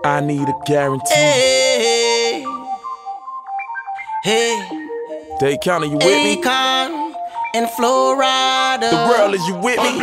I need a guarantee. Hey, hey. Daycona, you with me? Akon in Florida. The world, is you with me?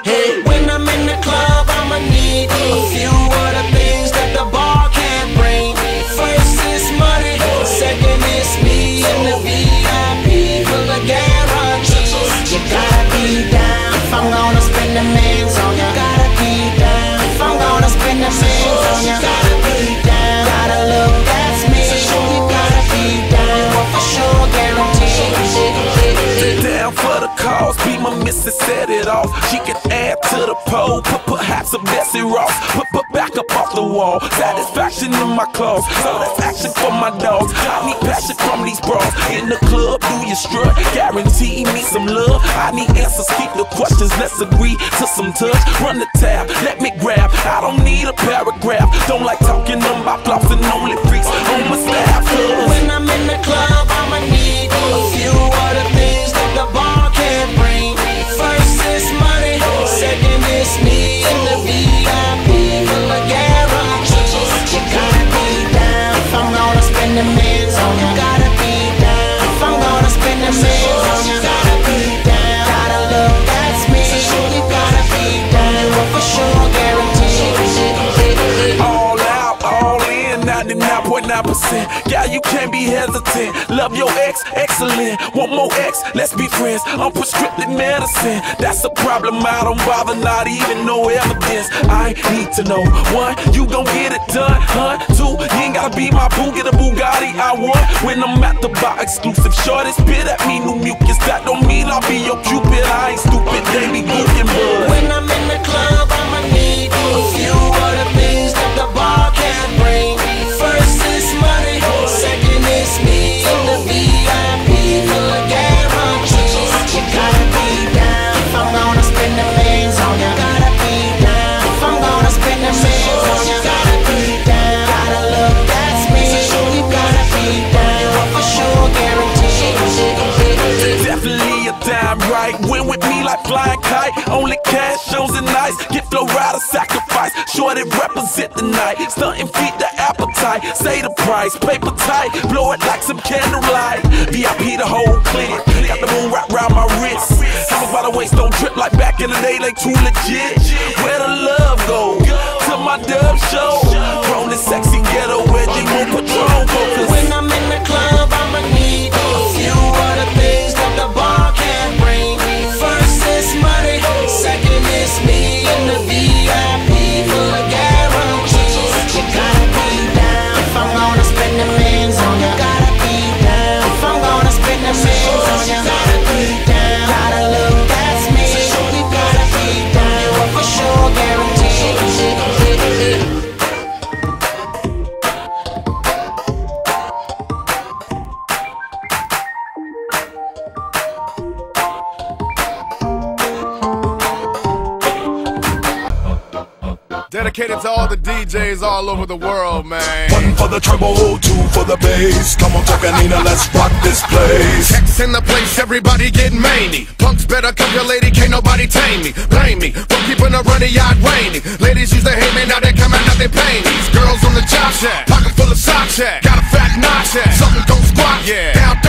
Hey, when I'm in the club, I'ma need a few of the things that the bar can't bring. First is money, second is me and the VIP full of guarantees. You gotta be down if I'm gonna spend the mans on you. Gotta be down if I'm gonna spend the mans on you. Gotta be down, gotta look, that's me. You gotta be down for sure, guaranteed. Down for the cause, be my missus, set it off. She can add to the pole, put perhaps a Bessie Ross. Put back up off the wall, satisfaction in my claws. So that's action for my dogs. I need passion from these bras. In the club, do you strut? Guarantee me some love. I need answers, keep the questions. Let's agree to some touch. Run the tab, let me grab. I don't need a paragraph. Don't like talking about flops and only freaks on my staff. When I'm in the club, I'ma need a few of the things that the bar can't bring. First is money, second is me and the VIP full of guarantees. You gotta be down if I'm gonna spend the mans on you. Gotta be down if I'm gonna spend the mans on you. Gotta be down, gotta look, that's me. You gotta be down for sure, guaranteed. All out, all in, 99.9%. Gal, you can't be hesitant. Love your ex, excellent. Want more ex, let's be friends. I'm prescriptive medicine. That's a problem, I don't bother, not even no evidence. I need to know. One, you gon' get it done, huh? Two, you ain't gotta be my boo, get a Bugatti I want. When I'm at the bar, exclusive shorty spit at me, new mucus. That don't mean I'll be your cupid. I ain't stupid, they be goofing, bud. When I'm in the club, I'ma need a few of the things that the bar can't bring. First is money, second is me and the VIP full of guarantees. You gotta be down if I'm gonna spend the mans on you. Gotta be down if I'm gonna spend the mans on you. Gotta be down, gotta look, that's me. You gotta be down for sure, guaranteed. Definitely a dime right. Win with me like flying kite. Only cash shows and nice. Get flow ride a sacrifice. Shorty represent the night. Stuntin' feed the appetite. Say the price, paper tight. Blow it like some candlelight. VIP the whole clique. Got the moon wrapped round my wrist. How by the waist don't trip like back in the day. They too legit. Where the love go? To my dub show. Grown and sexy ghetto where you more Patron focus. When I'm in the club, I'ma need a few of the things that the bar can't bring. First is money, second is me and the VIP full of guarantees. You gotta be down if I'm gonna spend the mans on you. Gotta be down if I'm gonna spend the mans on you. Gotta be down, gotta look, that's me. You gotta be down for sure, guaranteed. Dedicated to all the DJs all over the world, man. One for the treble, two for the bass. Come on, Takanina, let's rock this place. Checks in the place, everybody get manny. Punks better come your lady, can't nobody tame me. Blame me for keeping a runny yard rainy. Ladies used to hate me, now they coming out they pay me. Girls on the job shack, pocket full of sock shack. Got a fat notch shack, something don't squat, yeah. Down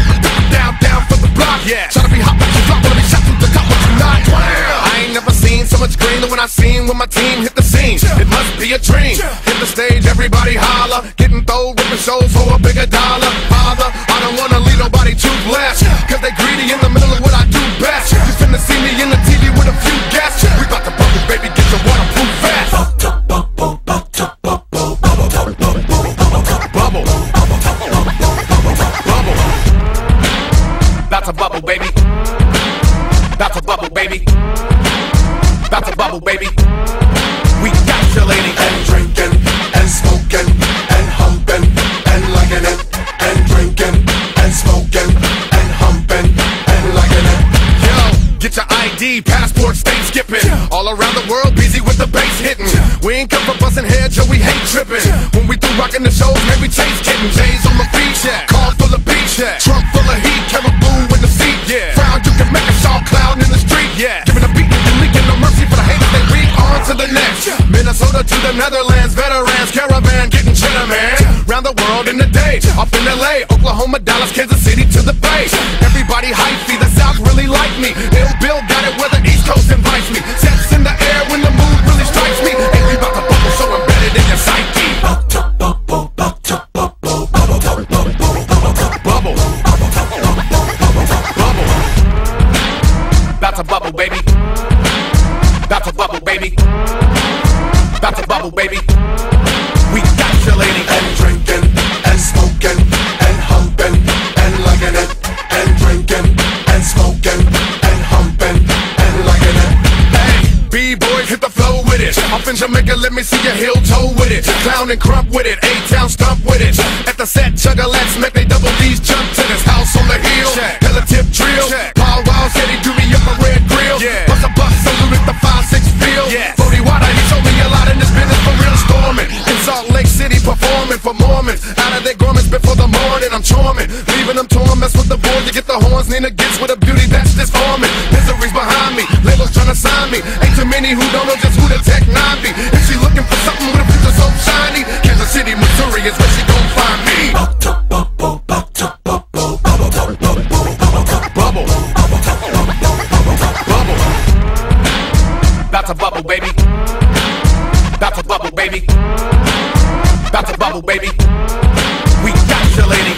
for the block, yeah. Try to be hot, but you drop, wanna be shot from the top, but you not. I ain't never seen so much green than when I seen when my team hit the scene. It must be a dream. Hit the stage, everybody holler. Getting throw, ripping shows for a bigger dollar. Father, I don't wanna leave nobody too blessed. Cause they greedy in the middle of what I do best. You finna see me in the TV with a few guests. We bout to bubble, baby, get your waterproof vest. Bubble. Bout to bubble, baby. Bout to bubble, baby. Bout to bubble, baby. We got your lady. And drinking, and smoking, and humping, and liking it. And drinking, and smoking, and humping, and liking it. Yo, get your ID, passport, state skipping. All around the world, busy with the bass hitting. We ain't come for busting heads, yo, we hate tripping. When we through rocking the shows, man, we chase kittens. J's on my feet, yeah. Car full of beach, yeah. Trunk full of heat, caribou in the seat, yeah. Frown, you can make a shawl cloud in the street, yeah. Giving a beat, and leaking no mercy for the haters, they read on to the next. Minnesota over to the Netherlands, veterans, caravan, getting cheddar, man. Round the world in a day, up in LA, Oklahoma, Dallas, Kansas City to the Bay. Everybody hypey, the South really like me. Ill Bill got it where the East Coast invites me. Sets in the air when the mood really strikes me. Ain't we about to bubble so embedded in your psyche. Bubble. About to bubble, baby. About to bubble, baby. About to bubble, baby. We got you, lady. And drinking, and smoking, and humping, and liking it. And drinking, and smoking, and humping, and liking it. Hey, B-boys, hit the flow with it. Up in Jamaica, let me see your heel toe with it. Clown and crump with it, A-town stump with it. At the set, chugga-let's make they double D's jump to this house on the hill. Hella tip drill. Paul Wall said he do me up a red grill. Bust a bus, salute at the 5-6 field. 40 water, he told me a lot in this business for real storming. In Salt Lake City, performing for Mormons. Out of their garments before the morning, I'm charming. Leaving them torn, mess with the boys, you get the horns. Nina gets with a beauty that's disarming. Misery's behind me, labels trying to sign me. Ain't too many who don't know just who the Tech 9 be. If she looking for something with a future so shiny, Kansas City, Missouri is where she gon' find me. Bubble. About to bubble, baby. About to bubble, baby. About to bubble, baby. We got you, lady.